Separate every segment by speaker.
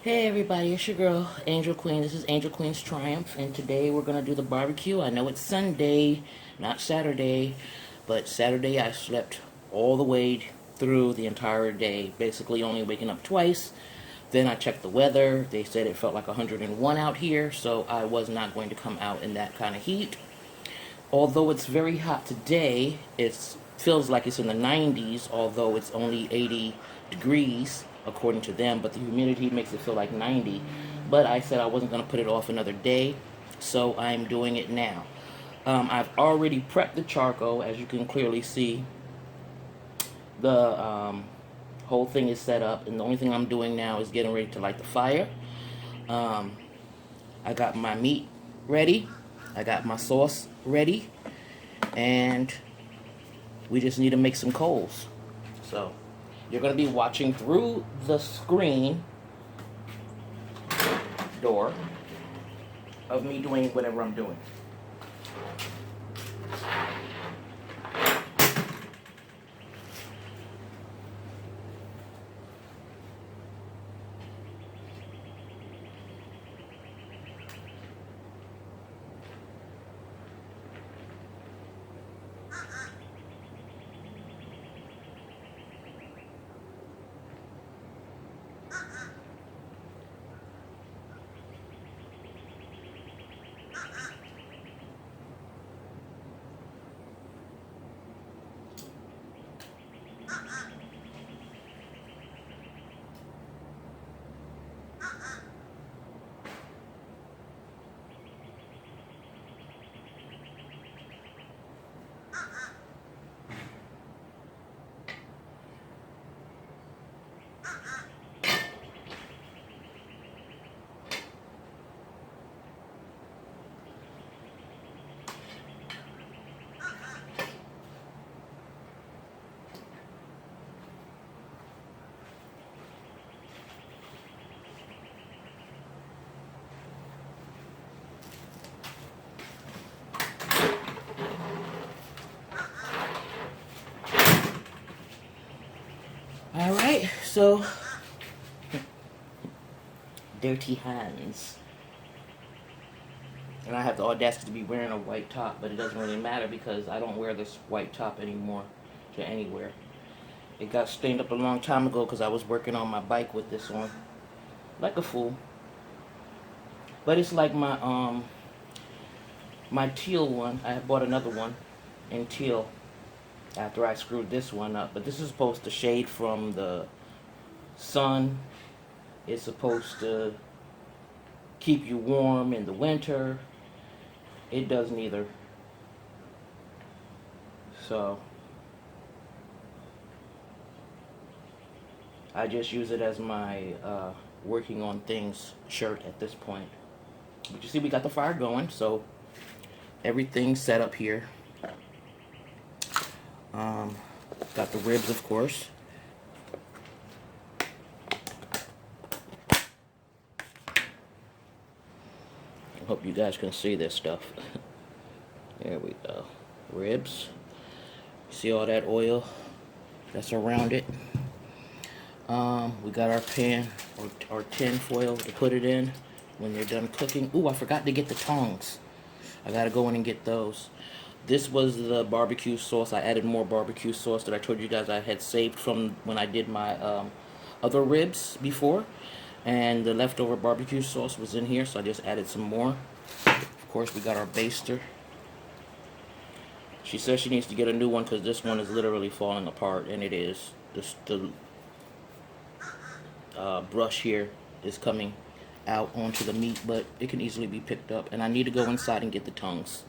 Speaker 1: Hey everybody, it's your girl, Angel Queen. This is Angel Queen's Triumph, and today we're going to do the barbecue. I know it's Sunday, not Saturday, but Saturday I slept all the way through the entire day, basically only waking up twice. Then I checked the weather. They said it felt like 101 out here, so I was not going to come out in that kind of heat. Although it's very hot today, it feels like it's in the 90s, although it's only 80 degrees according to them, but the humidity makes it feel like 90. But I said I wasn't going to put it off another day, so I'm doing it now. I've already prepped the charcoal, as you can clearly see. The whole thing is set up, and the only thing I'm doing now is getting ready to light the fire. Um, I got my meat ready. I got my sauce ready. And we just need to make some coals. So you're going to be watching through the screen door of me doing whatever I'm doing. All right, so dirty hands. And I have the audacity to be wearing a white top, but it doesn't really matter because I don't wear this white top anymore to anywhere. It got stained up a long time ago because I was working on my bike with this on, like a fool. But it's like my teal one. I bought another one in teal after I screwed this one up. But this is supposed to shade from the sun. It's supposed to keep you warm in the winter. It does neither. So I just use it as my working on things shirt at this point. But you see, we got the fire going, so everything's set up here. Got the ribs, of course. I hope you guys can see this stuff. There we go. Ribs. See all that oil that's around it? We got our pan or tin foil to put it in when they're done cooking. Ooh, I forgot to get the tongs. I gotta go in and get those. This was the barbecue sauce. I added more barbecue sauce that I told you guys I had saved from when I did my other ribs before. And the leftover barbecue sauce was in here, so I just added some more. Of course, we got our baster. She says she needs to get a new one because this one is literally falling apart, and it is. The brush here is coming out onto the meat, but it can easily be picked up. And I need to go inside and get the tongues.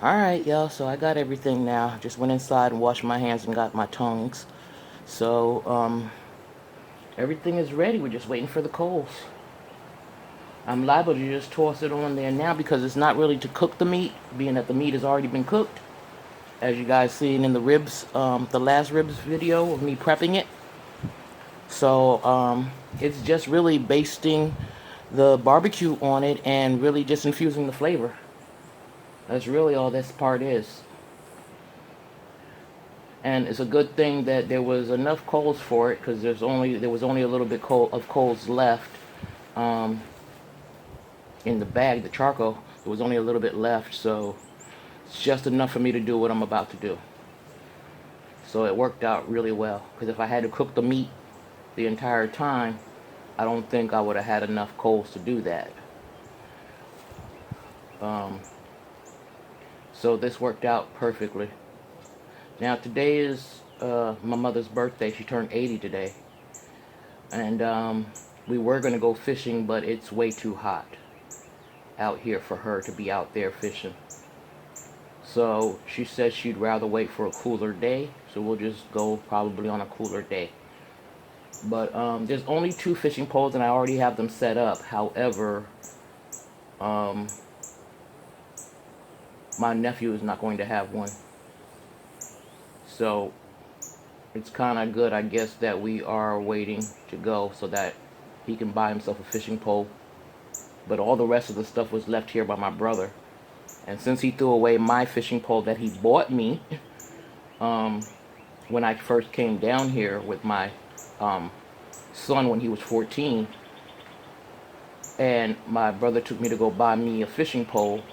Speaker 1: Alright, y'all, so I got everything now. Just went inside and washed my hands and got my tongues. So, everything is ready. We're just waiting for the coals. I'm liable to just toss it on there now because it's not really to cook the meat, being that the meat has already been cooked. As you guys seen in the ribs, the last ribs video of me prepping it. So, it's just really basting the barbecue on it and really just infusing the flavor. That's really all this part is. And it's a good thing that there was enough coals for it, because there was only a little bit of coals left um, in the bag, the charcoal. There was only a little bit left, so it's just enough for me to do what I'm about to do. So it worked out really well, because if I had to cook the meat the entire time, I don't think I would have had enough coals to do that. Um, so this worked out perfectly. Now today is my mother's birthday. She turned 80 today. And we were going to go fishing, but it's way too hot out here for her to be out there fishing. So she said she'd rather wait for a cooler day. So we'll just go probably on a cooler day. But there's only 2 fishing poles and I already have them set up. However, my nephew is not going to have one. So it's kind of good, I guess, that we are waiting to go so that he can buy himself a fishing pole. But all the rest of the stuff was left here by my brother. And since he threw away my fishing pole that he bought me when I first came down here with my son when he was 14, and my brother took me to go buy me a fishing pole,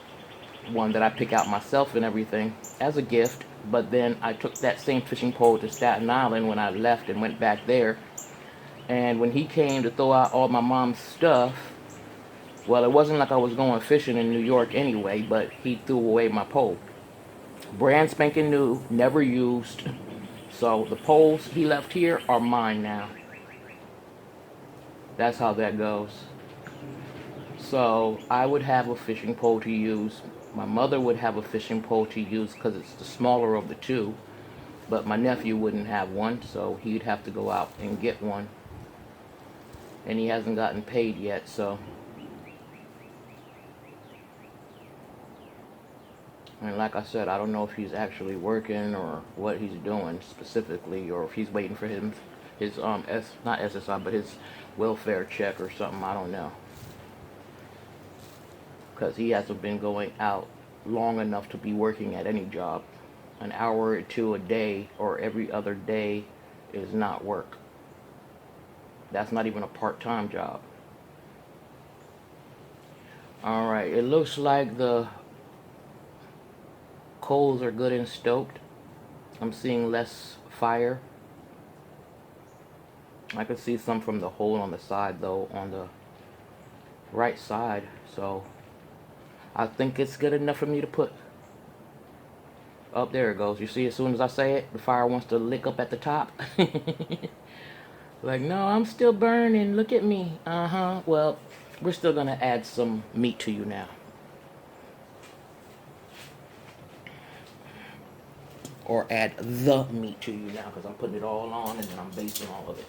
Speaker 1: one that I pick out myself and everything, as a gift. But then I took that same fishing pole to Staten Island when I left and went back there. And when he came to throw out all my mom's stuff, well, it wasn't like I was going fishing in New York anyway, but he threw away my pole. Brand spanking new, never used. So the poles he left here are mine now. That's how that goes. So I would have a fishing pole to use. My mother would have a fishing pole to use because it's the smaller of the 2. But my nephew wouldn't have one, so he'd have to go out and get one. And he hasn't gotten paid yet, so. And like I said, I don't know if he's actually working or what he's doing specifically, or if he's waiting for his not SSI, but his welfare check or something. I don't know. Because he hasn't been going out long enough to be working at any job. An hour or 2 a day or every other day is not work. That's not even a part-time job. Alright, it looks like the coals are good and stoked. I'm seeing less fire. I can see some from the hole on the side though, on the right side. So I think it's good enough for me to put. Oh, there it goes. You see, as soon as I say it, the fire wants to lick up at the top. Like, no, I'm still burning. Look at me. Well, we're still going to add some meat to you now. Or add the meat to you now, because I'm putting it all on and then I'm basting all of it.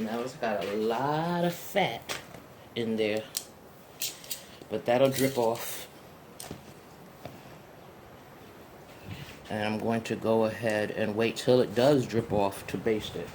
Speaker 1: Now it's got a lot of fat in there, but that'll drip off. And I'm going to go ahead and wait till it does drip off to baste it.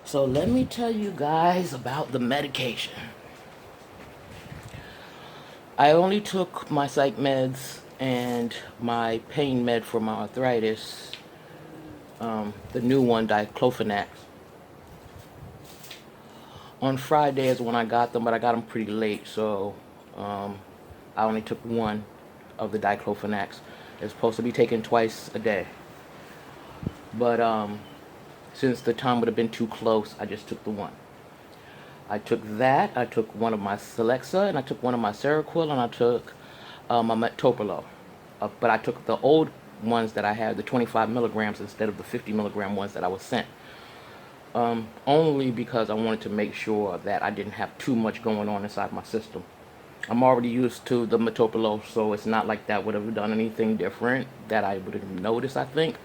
Speaker 1: So let me tell you guys about the medication. I only took my psych meds and my pain med for my arthritis, the new one, diclofenac. On Friday is when I got them, but I got them pretty late, so I only took one of the diclofenacs. It's supposed to be taken twice a day. But since the time would have been too close, I just took the one. I took that, I took one of my Celexa, and I took one of my Seroquel, and I took my Metoprolol. But I took the old ones that I had, the 25 milligrams, instead of the 50 milligram ones that I was sent. Only because I wanted to make sure that I didn't have too much going on inside my system. I'm already used to the Metoprolol, so it's not like that would have done anything different that I would have noticed, I think,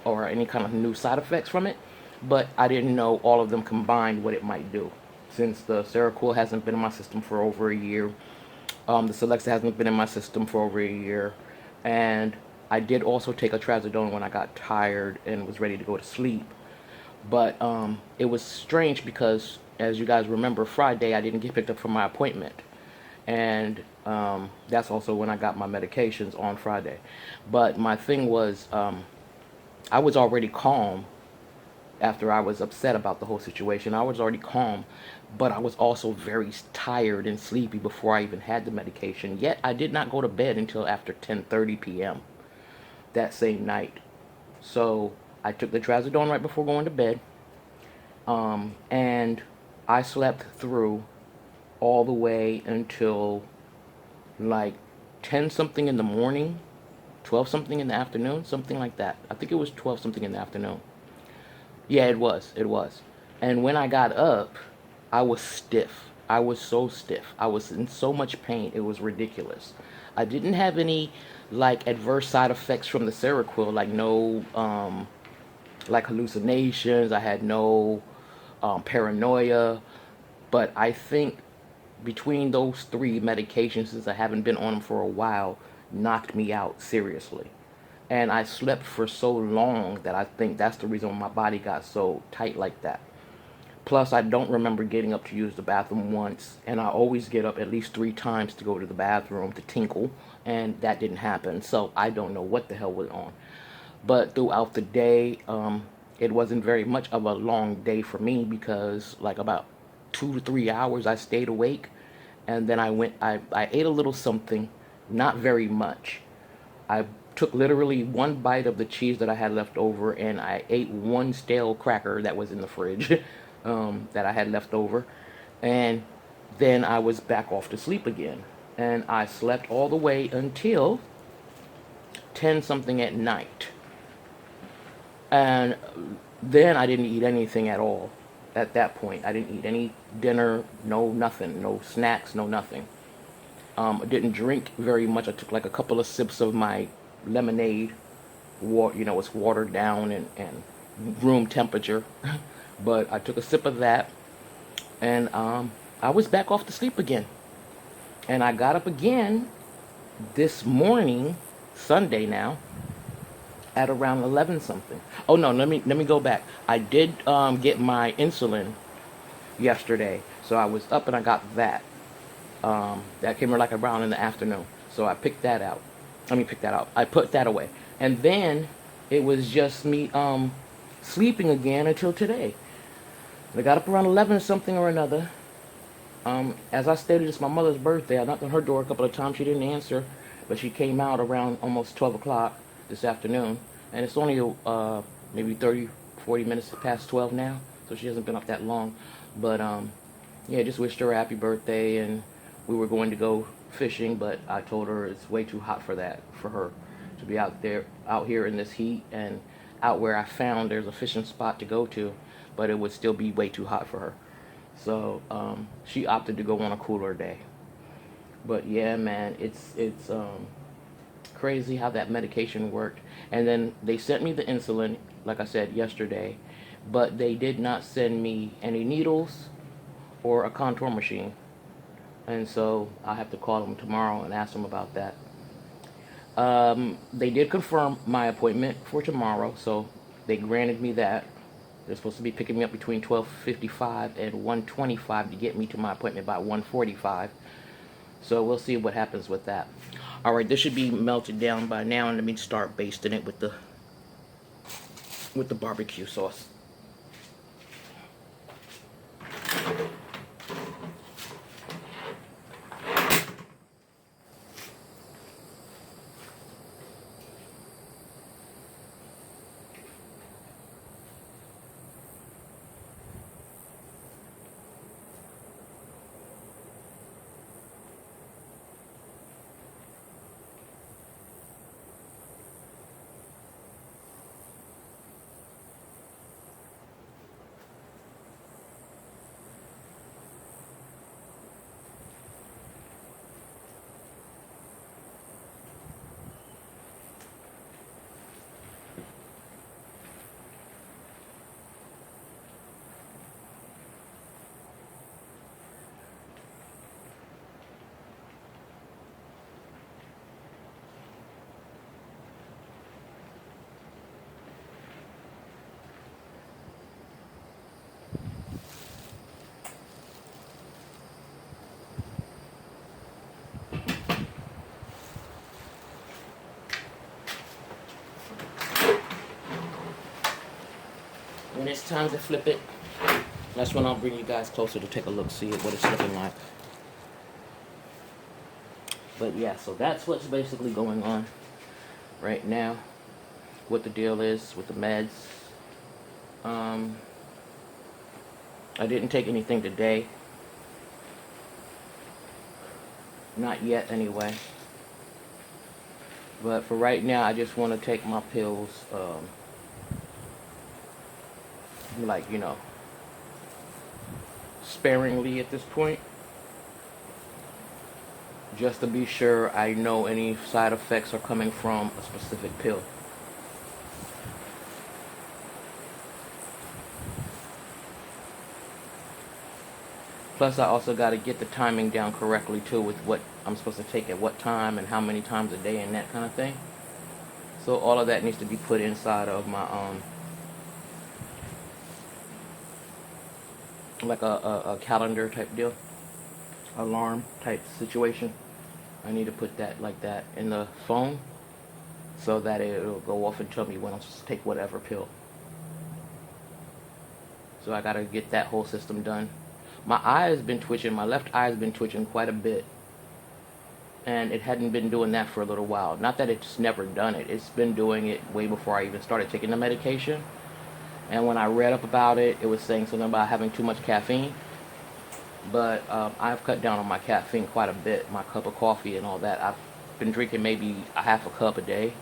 Speaker 1: or any kind of new side effects from it. But I didn't know all of them combined what it might do. Since the Seroquel hasn't been in my system for over a year, the Celexa hasn't been in my system for over a year, and I did also take a trazodone when I got tired and was ready to go to sleep. But it was strange because, as you guys remember, Friday I didn't get picked up from my appointment. And that's also when I got my medications on Friday. But my thing was, I was already calm after I was upset about the whole situation. I was already calm, but I was also very tired and sleepy before I even had the medication. Yet I did not go to bed until after 10:30 p.m. that same night. So I took the trazodone right before going to bed, and I slept through all the way until like 10 something in the morning, 12 something in the afternoon, something like that. I think it was 12 something in the afternoon. Yeah, it was. And when I got up, I was stiff. I was so stiff. I was in so much pain. It was ridiculous. I didn't have any like adverse side effects from the Seroquel, like no like hallucinations. I had no paranoia. But I think between those three medications, since I haven't been on them for a while, knocked me out seriously. And I slept for so long that I think that's the reason why my body got so tight like that. Plus, I don't remember getting up to use the bathroom once, and I always get up at least 3 times to go to the bathroom to tinkle, and that didn't happen. So I don't know what the hell was on. But throughout the day, it wasn't very much of a long day for me because like about 2 to 3 hours I stayed awake, and then I ate a little something, not very much. I took literally one bite of the cheese that I had left over, and I ate one stale cracker that was in the fridge that I had left over, and then I was back off to sleep again. And I slept all the way until 10 something at night. And then I didn't eat anything at all at that point. I didn't eat any dinner, no nothing, no snacks, no nothing. I didn't drink very much. I took like a couple of sips of my lemonade. It's watered down and room temperature. But I took a sip of that, and I was back off to sleep again. And I got up again this morning, Sunday now, at around 11 something. Oh no, let me go back. I did get my insulin yesterday, so I was up and I got that. That came like around in the afternoon, so I picked that out. I put that away, and then it was just me sleeping again until today. I got up around 11 something or another. As I stated, it's my mother's birthday. I knocked on her door a couple of times. She didn't answer, but she came out around almost 12 o'clock this afternoon. And it's only maybe 30, 40 minutes past 12 now, so she hasn't been up that long. But yeah, just wished her a happy birthday, and we were going to go fishing, but I told her it's way too hot for that, for her to be out here in this heat, and out where I found there's a fishing spot to go to, but it would still be way too hot for her. So she opted to go on a cooler day. But yeah, man, it's crazy how that medication worked. And then they sent me the insulin, like I said yesterday, but they did not send me any needles or a contour machine. And so I have to call them tomorrow and ask them about that. They did confirm my appointment for tomorrow, so they granted me that. They're supposed to be picking me up between 12:55 and 1:25 to get me to my appointment by 1:45. So we'll see what happens with that. All right, this should be melted down by now, and let me start basting it with the barbecue sauce. When it's time to flip it, that's when I'll bring you guys closer to take a look, see what it's looking like. But yeah, so that's what's basically going on right now. What the deal is with the meds. I didn't take anything today. Not yet, anyway. But for right now, I just want to take my pills, like, you know, sparingly at this point. Just to be sure I know any side effects are coming from a specific pill. Plus, I also got to get the timing down correctly, too, with what I'm supposed to take at what time and how many times a day and that kind of thing. So all of that needs to be put inside of my, like a calendar type deal. Alarm type situation. I need to put that like that in the phone so that it'll go off and tell me when I'm supposed to take whatever pill. So I got to get that whole system done. My eye has been twitching. My left eye has been twitching quite a bit. And it hadn't been doing that for a little while. Not that it's never done it. It's been doing it way before I even started taking the medication. And when I read up about it, it was saying something about having too much caffeine. But I've cut down on my caffeine quite a bit. My cup of coffee and all that. I've been drinking maybe a half a cup a day,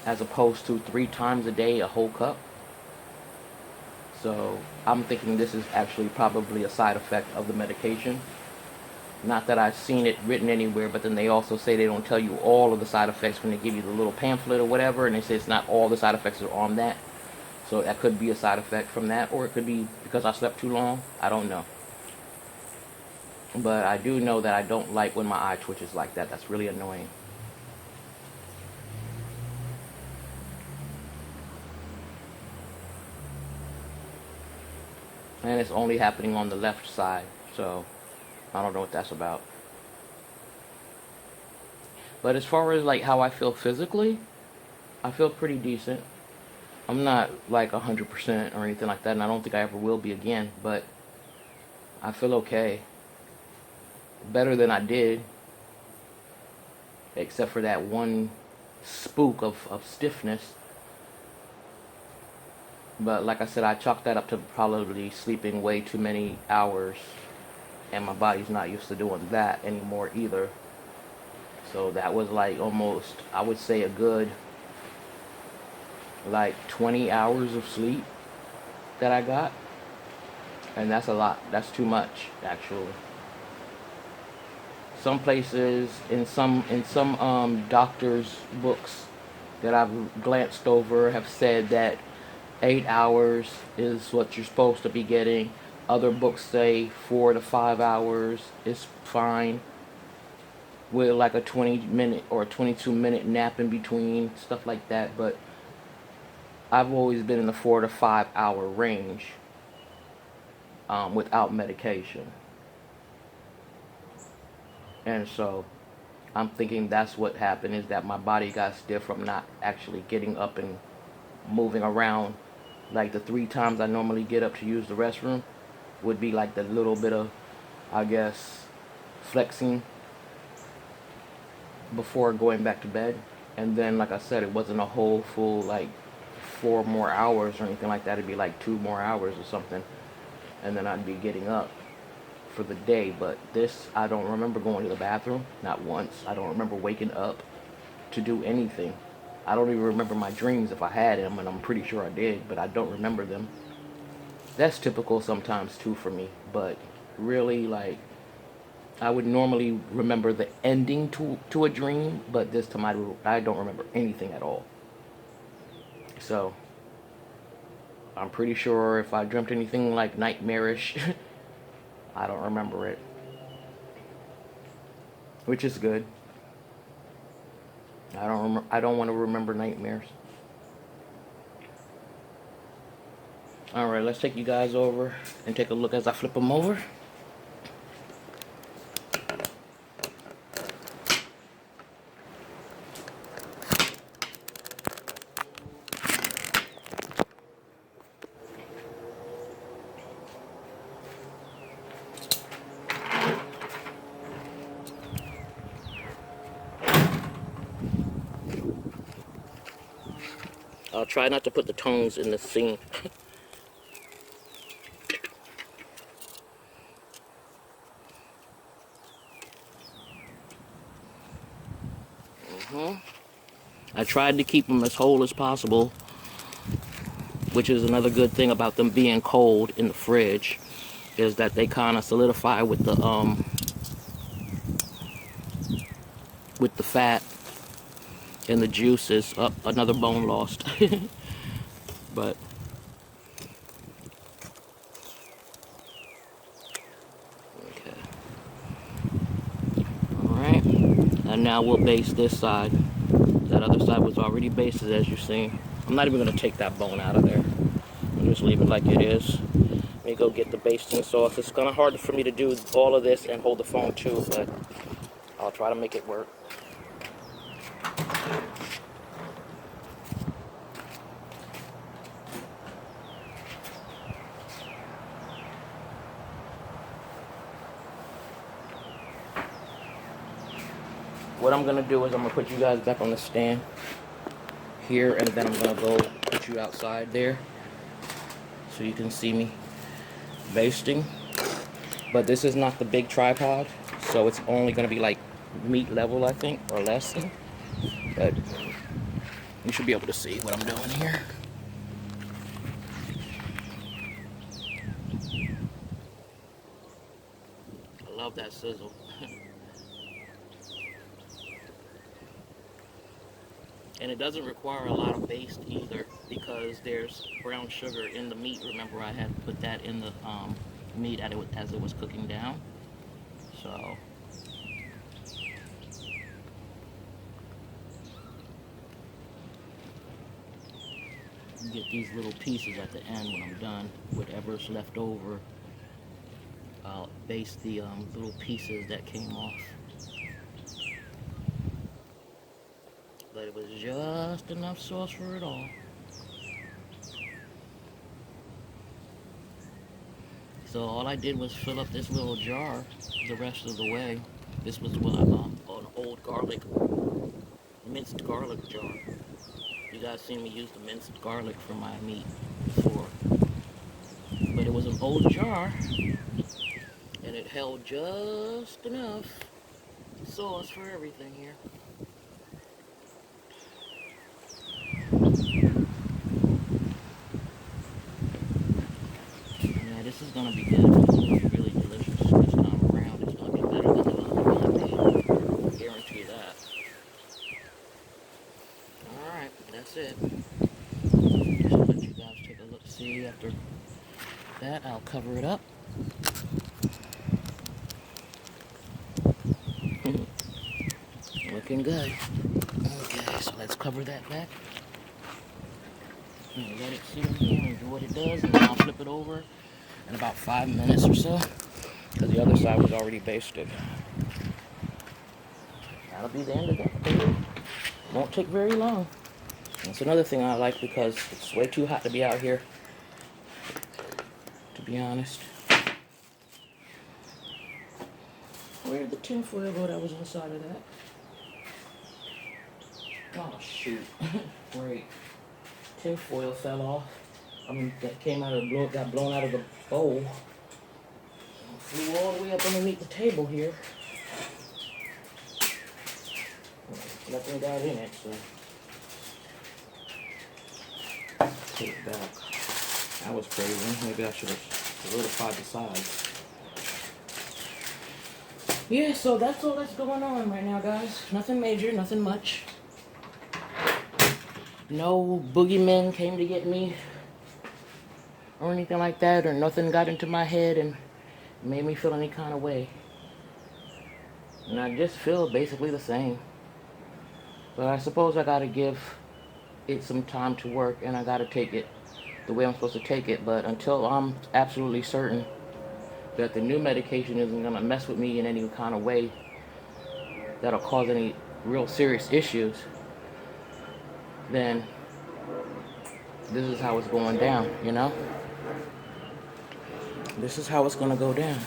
Speaker 1: as opposed to 3 times a day, a whole cup. So I'm thinking this is actually probably a side effect of the medication. Not that I've seen it written anywhere, but then they also say they don't tell you all of the side effects when they give you the little pamphlet or whatever, and they say it's not all the side effects are on that. So that could be a side effect from that, or it could be because I slept too long. I don't know. But I do know that I don't like when my eye twitches like that. That's really annoying. And it's only happening on the left side, so I don't know what that's about. But as far as like how I feel physically, I feel pretty decent. I'm not like 100% or anything like that, and I don't think I ever will be again, but I feel okay. Better than I did, except for that one spook of stiffness. But like I said, I chalked that up to probably sleeping way too many hours and my body's not used to doing that anymore either. So that was like almost, I would say, a good like 20 hours of sleep that I got, and that's a lot. That's too much, actually. Some places, in some doctors' books that I've glanced over, have said that 8 hours is what you're supposed to be getting. Other books say 4 to 5 hours is fine, with like a 20-minute or a 22-minute nap in between, stuff like that. But I've always been in the 4 to 5 hour range, without medication. And so I'm thinking that's what happened, is that my body got stiff from not actually getting up and moving around. Like the 3 times I normally get up to use the restroom would be like the little bit of, I guess, flexing before going back to bed. And then, like I said, it wasn't a whole full like 4 more hours or anything like that. It'd be like 2 more hours or something. And then I'd be getting up for the day. But this, I don't remember going to the bathroom, not once. I don't remember waking up to do anything. I don't even remember my dreams if I had them, and I'm pretty sure I did, but I don't remember them. That's typical sometimes too for me, but really, like, I would normally remember the ending to a dream, but this time I don't remember anything at all. So I'm pretty sure if I dreamt anything like nightmarish, I don't remember it, which is good. I don't want to remember nightmares. All right, let's take you guys over and take a look as I flip them over. I'll try not to put the tongs in the sink. I tried to keep them as whole as possible, which is another good thing about them being cold in the fridge, is that they kind of solidify with the fat and the juices. Up, another bone lost. But okay. All right. And now we'll baste this side. That other side was already basted, as you've seen. I'm not even going to take that bone out of there. I'll just leave it like it is. Let me go get the basting sauce. It's kind of hard for me to do all of this and hold the phone too, but I'll try to make it work. What I'm going to do is I'm going to put you guys back on the stand here, and then I'm going to go put you outside there so you can see me basting. But this is not the big tripod, so it's only going to be like meat level, I think, or less. But you should be able to see what I'm doing here. I love that sizzle. And it doesn't require a lot of baste either, because there's brown sugar in the meat. Remember, I had put that in the meat as it was cooking down. So get these little pieces at the end when I'm done. Whatever's left over, I'll baste the little pieces that came off. But it was just enough sauce for it all. So all I did was fill up this little jar the rest of the way. This was an old minced garlic jar. You guys seen me use the minced garlic for my meat before. But it was an old jar, And it held just enough sauce for everything here. Yeah, this is gonna be good. It's gonna be really delicious this time around. It's gonna be better than the other one I made. I guarantee that. Alright, that's it. Just let you guys take a look. See, after that, I'll cover it up. Looking good. Okay, so let's cover that back. And let it sit in here and do what it does, and then I'll flip it over in about 5 minutes or so, because the other side was already basted. That'll be the end of that, baby. Won't take very long. That's another thing I like, because it's way too hot to be out here, to be honest. Where did the tin foil go that was inside of that? Oh, shoot. Great. Tin foil fell off. I mean, that came out of the got blown out of the bowl. Flew all the way up underneath the table here. Nothing got in it, so. Take it back. That was crazy. Maybe I should have solidified the sides. Yeah, so that's all that's going on right now, guys. Nothing major, nothing much. No boogeymen came to get me or anything like that, or nothing got into my head and made me feel any kind of way. And I just feel basically the same. But I suppose I gotta give it some time to work, and I gotta take it the way I'm supposed to take it. But until I'm absolutely certain that the new medication isn't gonna mess with me in any kind of way that'll cause any real serious issues, then this is how it's going down, you know? This is how it's gonna go down.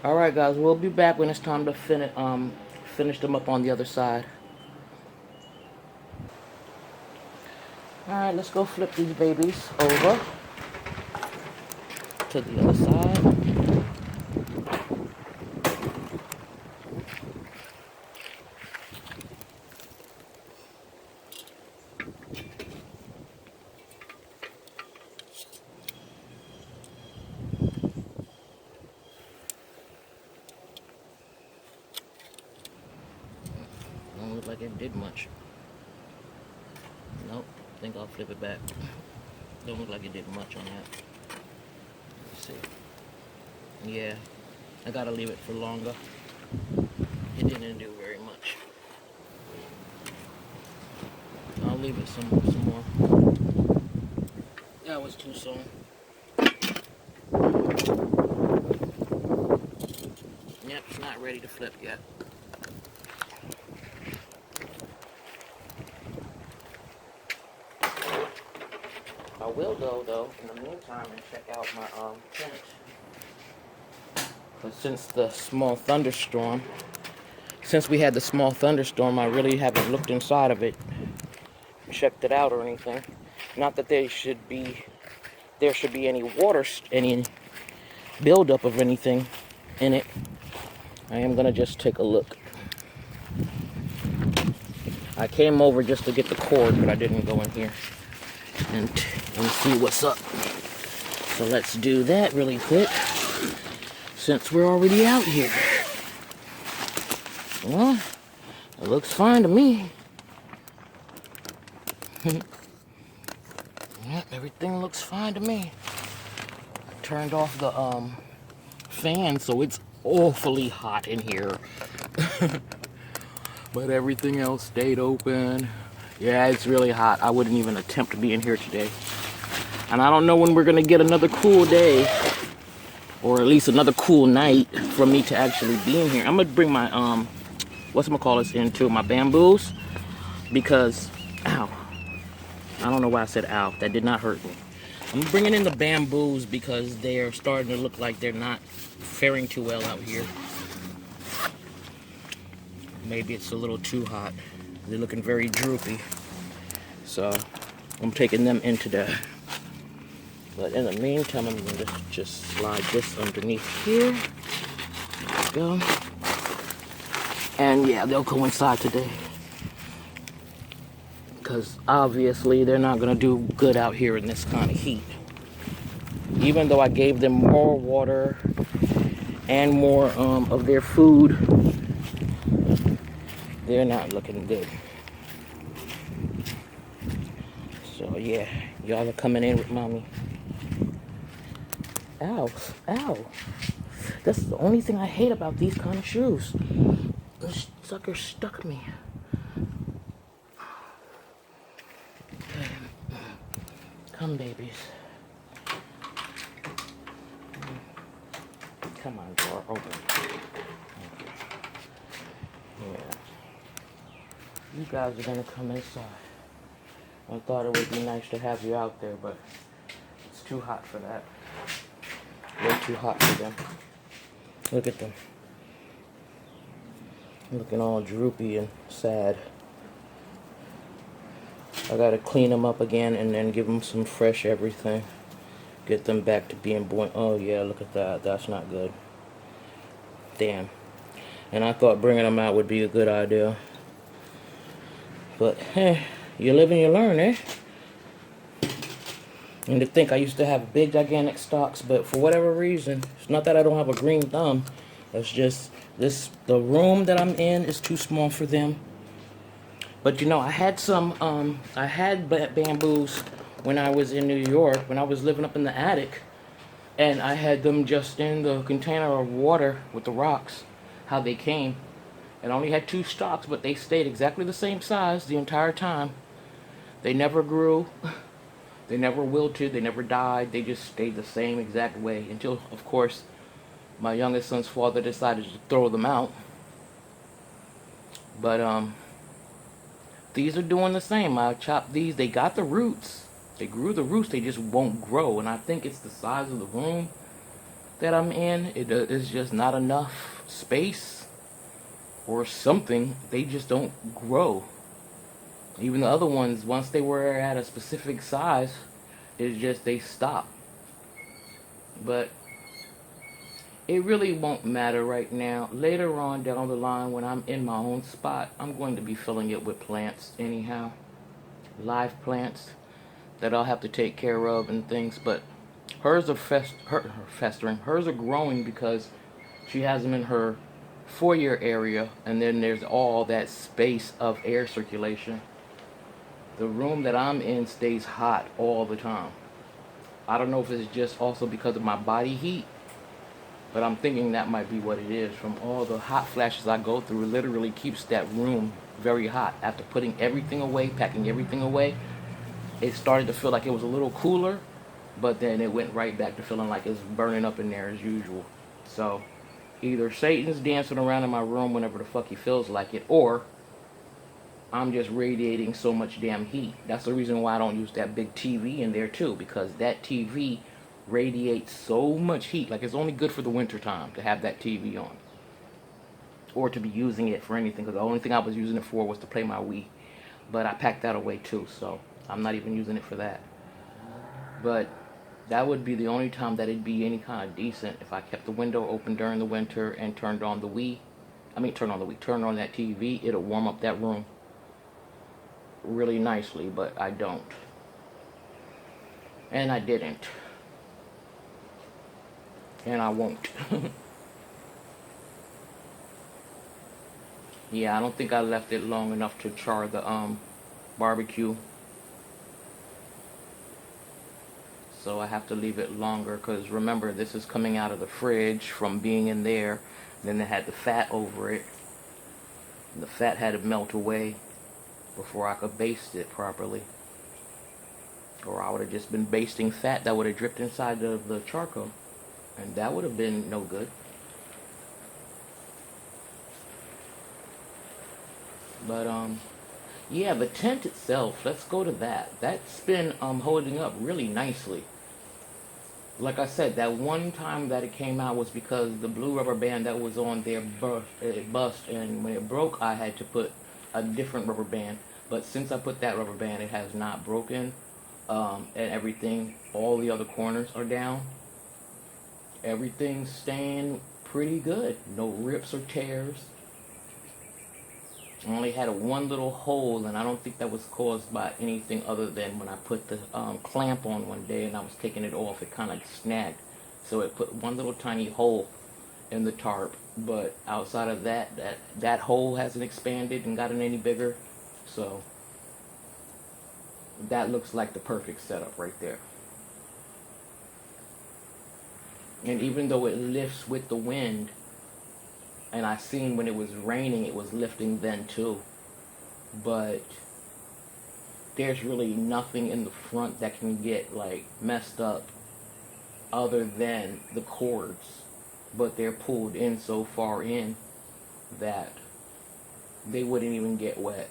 Speaker 1: Alright, guys, we'll be back when it's time to finish them up on the other side. Alright, let's go flip these babies over to the other side. Don't look like it did much. Nope, I think I'll flip it back. Don't look like it did much on that. Let's see. Yeah, I gotta leave it for longer. It didn't do very much. I'll leave it some more. That was too soon. Yep, it's not ready to flip yet. I will go, though, in the meantime, and check out my tent. But since the small thunderstorm, since we had the small thunderstorm, I really haven't looked inside of it, checked it out or anything. Not that there should be any water, any buildup of anything in it. I am gonna just take a look. I came over just to get the cord, but I didn't go in here and see what's up. So let's do that really quick, since we're already out here. Well, it looks fine to me. Yep, everything looks fine to me. I turned off the fan, so it's awfully hot in here. But everything else stayed open. Yeah, it's really hot. I wouldn't even attempt to be in here today. And I don't know when we're gonna get another cool day, or at least another cool night for me to actually be in here. I'm gonna bring my whatchamacallits into my bamboos, because ow, I don't know why I said ow. That did not hurt me. I'm bringing in the bamboos because they're starting to look like they're not faring too well out here. Maybe it's a little too hot. They're looking very droopy. So I'm taking them into the But in the meantime, I'm going to just slide this underneath here. There we go. And yeah, they'll go inside today. Because obviously they're not going to do good out here in this kind of heat. Even though I gave them more water and more of their food, they're not looking good. So yeah, y'all are coming in with mommy. Ow, ow. That's the only thing I hate about these kind of shoes. This sucker stuck me. Okay. Come, babies. Come on, door, open. Yeah. You guys are gonna come inside. I thought it would be nice to have you out there, but it's too hot for that. Way too hot for them. Look at them. Looking all droopy and sad. I gotta clean them up again and then give them some fresh everything. Get them back to being born. Oh yeah, look at that. That's not good. Damn. And I thought bringing them out would be a good idea. But, hey, you live and you learn, eh? And to think I used to have big, gigantic stalks, but for whatever reason, it's not that I don't have a green thumb. It's just the room that I'm in is too small for them. But you know, I had bamboos when I was in New York, when I was living up in the attic, and I had them just in the container of water with the rocks, how they came. And I only had 2 stalks, but they stayed exactly the same size the entire time. They never grew, they never wilted, they never died, they just stayed the same exact way until, of course, my youngest son's father decided to throw them out. But these are doing the same. I chopped these. They got the roots. They grew the roots. They just won't grow. And I think it's the size of the room that I'm in. It's just not enough space or something. They just don't grow. Even the other ones, once they were at a specific size, it's just they stop. But it really won't matter right now. Later on down the line, when I'm in my own spot, I'm going to be filling it with plants anyhow. Live plants that I'll have to take care of and things. But hers are festering. Hers are growing because she has them in her foyer area. And then there's all that space of air circulation. The room that I'm in stays hot all the time. I don't know if it's just also because of my body heat, but I'm thinking that might be what it is. From all the hot flashes I go through, it literally keeps that room very hot. After putting everything away, packing everything away, it started to feel like it was a little cooler, but then it went right back to feeling like it's burning up in there as usual. So either Satan's dancing around in my room whenever the fuck he feels like it, or I'm just radiating so much damn heat. That's the reason why I don't use that big TV in there too, because that TV radiates so much heat. Like, it's only good for the winter time to have that TV on, or to be using it for anything, because the only thing I was using it for was to play my Wii. But I packed that away too, so I'm not even using it for that. But that would be the only time that it'd be any kind of decent, if I kept the window open during the winter and turned on the Wii. Turned on that TV. It'll warm up that room really nicely, but I don't. And I didn't. And I won't. Yeah, I don't think I left it long enough to char the barbecue. So I have to leave it longer, because remember, this is coming out of the fridge from being in there. Then it had the fat over it. And the fat had to melt away before I could baste it properly. Or I would have just been basting fat that would have dripped inside the charcoal. And that would have been no good. But, yeah, the tent itself, let's go to that. That's been holding up really nicely. Like I said, that one time that it came out was because the blue rubber band that was on there bust, and when it broke, I had to put a different rubber band. But since I put that rubber band, it has not broken and everything. All the other corners are down. Everything's staying pretty good. No rips or tears. I only had one little hole, and I don't think that was caused by anything other than when I put the clamp on one day and I was taking it off, it kind of snagged. So it put one little tiny hole in the tarp. But outside of that, that hole hasn't expanded and gotten any bigger. So that looks like the perfect setup right there. And even though it lifts with the wind, and I seen when it was raining, it was lifting then too. But there's really nothing in the front that can get like messed up other than the cords. But they're pulled in so far in that they wouldn't even get wet.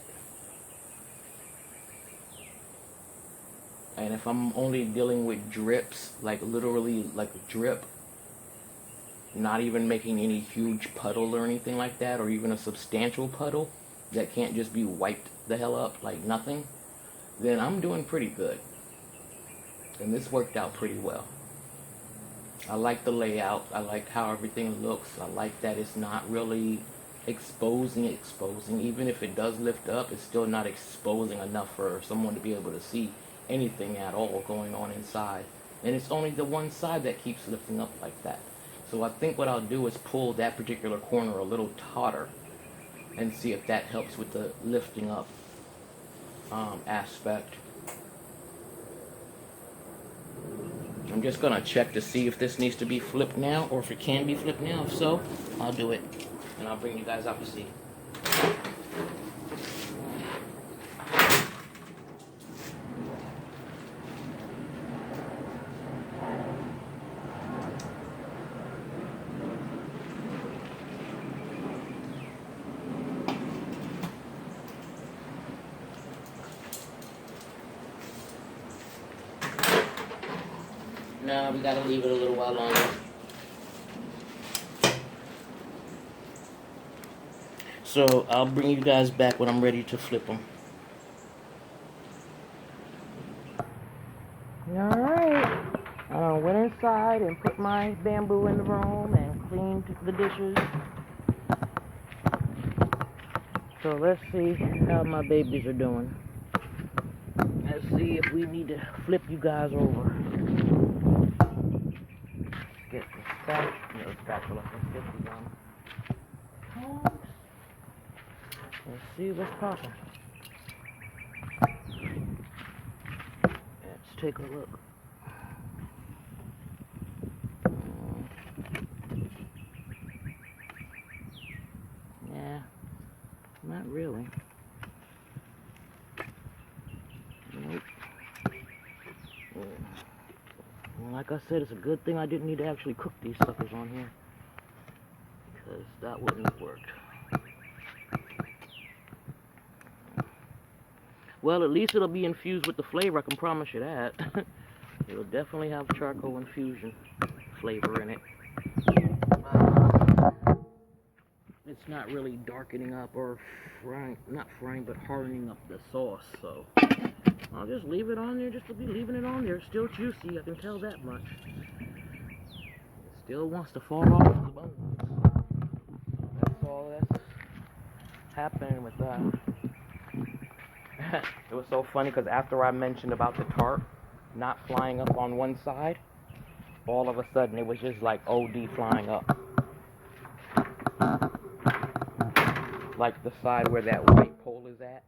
Speaker 1: And if I'm only dealing with drips, like literally like a drip, not even making any huge puddle or anything like that, or even a substantial puddle that can't just be wiped the hell up like nothing, then I'm doing pretty good. And this worked out pretty well. I like the layout. I like how everything looks. I like that it's not really exposing. Even if it does lift up, it's still not exposing enough for someone to be able to see anything at all going on inside. And it's only the one side that keeps lifting up like that. So I think what I'll do is pull that particular corner a little tauter and see if that helps with the lifting up aspect. I'm just going to check to see if this needs to be flipped now or if it can be flipped now. If so, I'll do it. And I'll bring you guys out to see. No, we gotta leave it a little while longer. So I'll bring you guys back when I'm ready to flip them. Alright. I went inside and put my bamboo in the room and cleaned the dishes. So let's see how my babies are doing. Let's see if we need to flip you guys over. Get the spatula. Let's get the tongs. Let's see what's popping. Let's take a look. Yeah, not really. Nope. Well, like I said, it's a good thing I didn't need to actually cook these suckers on here, because that wouldn't have worked. Well, at least it'll be infused with the flavor, I can promise you that. It'll definitely have charcoal infusion flavor in it. It's not really darkening up or not hardening up the sauce, so I'll just leave it on there just to be leaving it on there. It's still juicy, I can tell that much. It still wants to fall off the bones. That's all that's happening with that. It was so funny because after I mentioned about the tarp not flying up on one side, all of a sudden it was just like OD flying up. Like the side where that white pole is at.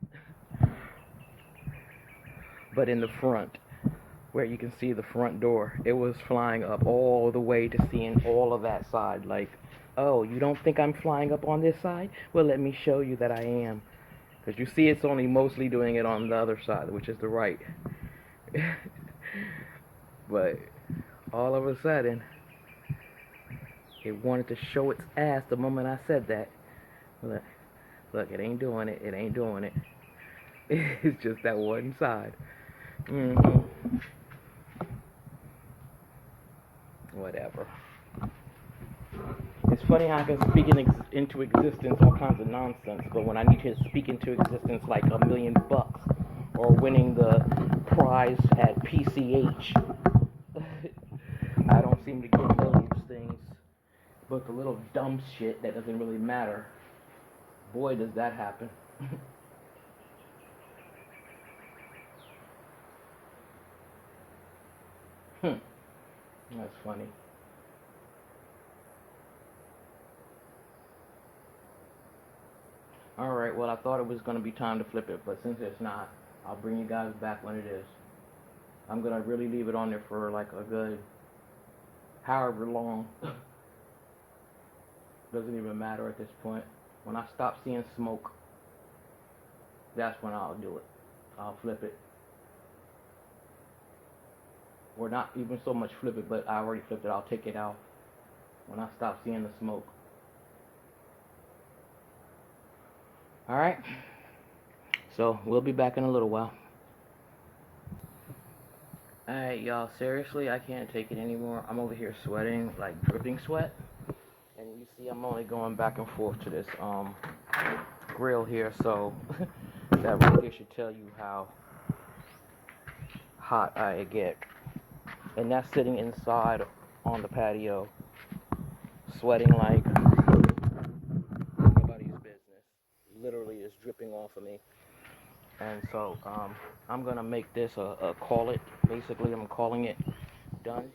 Speaker 1: But in the front, where you can see the front door, it was flying up all the way to seeing all of that side. Like, oh, you don't think I'm flying up on this side? Well, let me show you that I am. Because you see it's only mostly doing it on the other side, which is the right. But all of a sudden, it wanted to show its ass the moment I said that. Look, it ain't doing it. It ain't doing it. It's just that one side. Whatever. It's funny how I can speak into existence all kinds of nonsense, but when I need to speak into existence like $1 million or winning the prize had PCH. I don't seem to get those things. But the little dumb shit that doesn't really matter, boy, does that happen. That's funny. Alright, well, I thought it was going to be time to flip it, but since it's not, I'll bring you guys back when it is. I'm going to really leave it on there for like a good however long. Doesn't even matter at this point. When I stop seeing smoke, that's when I'll do it. I'll flip it. Or not even so much flip it, but I already flipped it. I'll take it out when I stop seeing the smoke. Alright, so we'll be back in a little while. Alright, y'all, seriously, I can't take it anymore. I'm over here sweating, like dripping sweat. And you see I'm only going back and forth to this grill here, so that really should tell you how hot I get. And that's sitting inside on the patio, sweating like nobody's business. Literally is dripping off of me. And so I'm gonna make this a call it. Basically, I'm calling it done,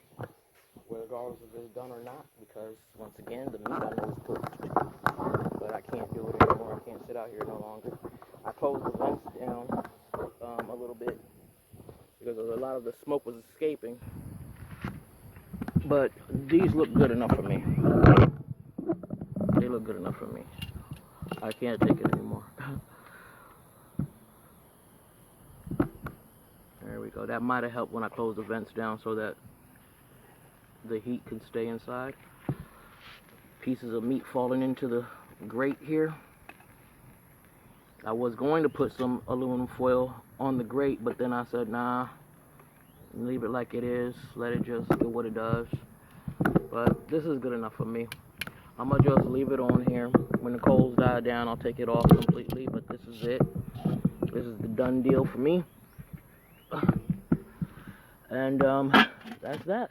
Speaker 1: regardless if it's done or not, because once again, the meat I know is cooked. But I can't do it anymore. I can't sit out here no longer. I closed the vents down a little bit because a lot of the smoke was escaping. But these look good enough for me. They look good enough for me. I can't take it anymore. There we go. That might have helped when I closed the vents down so that the heat can stay inside. Pieces of meat falling into the grate here. I was going to put some aluminum foil on the grate, but then I said, nah, leave it like it is. Let it just do what it does. But this is good enough for me. I'm going to just leave it on here. When the coals die down, I'll take it off completely, but this is it. This is the done deal for me. And that's that.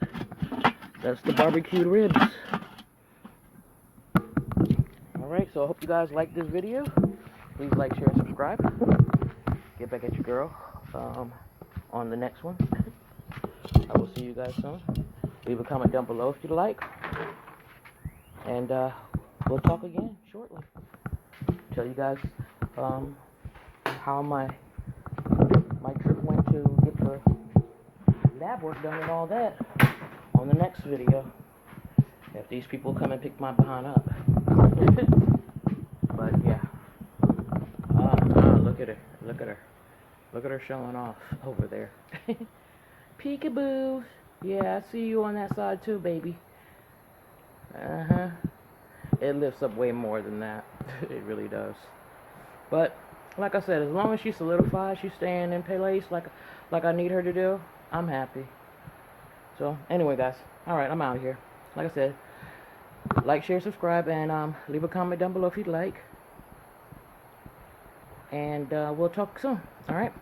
Speaker 1: That's the barbecued ribs. Alright, so I hope you guys like this video. Please like, share, and subscribe. Get back at your girl on the next one. I will see you guys soon. Leave a comment down below if you'd like. And we'll talk again shortly. Tell you guys how my trip went to get the lab work done and all that on the next video. If these people come and pick my behind up. But yeah. Look at her. Look at her. Look at her showing off over there. Peekaboo. Yeah, I see you on that side too, baby. It lifts up way more than that. It really does. But like I said, as long as she solidifies, she's staying in place like I need her to do, I'm happy. So anyway, guys, alright, I'm out of here. Like I said, like, share, subscribe, and leave a comment down below if you'd like. And we'll talk soon. Alright?